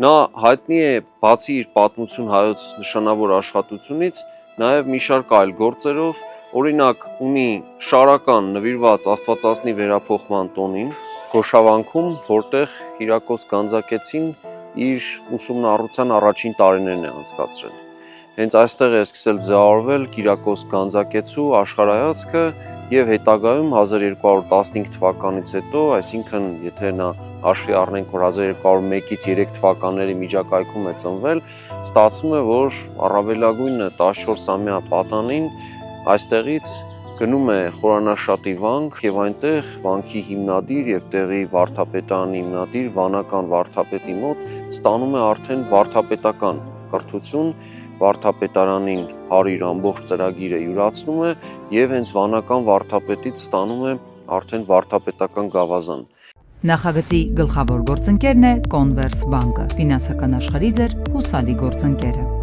Նա հայտնի է բացի իր պատմություն հայոց նշանավոր աշխատությունից, նաև մի շարք այլ գործերով, օրինակ ունի շարական նվիրված Աստվածածնի վերափոխման տոնին Գոշավանքում, որտեղ Կիրակոս Գանձակեցին իր ուսումնառության առաջին տարիներն է անցկացրել։ Հենց այստեղ է սկսել ձևավորվել Կիրակոս Գանձակեցու աշխարհայացքը եւ հետագայում 1215 թվականից հետո, այսինքն եթե նա հաշվի առնենք, որ 1201-ից 3 թվականների միջակայքում է ծնվել, ստացվում է, որ առավելագույնը 14-ամյա պատանին այստեղից գնում է Խորանաշատի վանք եւ այնտեղ վանքի հիմնադիր եւ տեղի վարդապետարանի հիմնադիր վանական վարդապետի մոտ ստանում է արդեն վարդապետական կրթություն, վարդապետարանին հարիր ամբողջ ծրագիրը յուրացնում է եւ հենց վանական վարդապետից ստանում է արդեն վարդապետական գավազան։ Նախագծի գլխավոր գործընկերն է Converse բանկը, ֆինանսական աշխարհի ձեր հուսալի գործընկերը։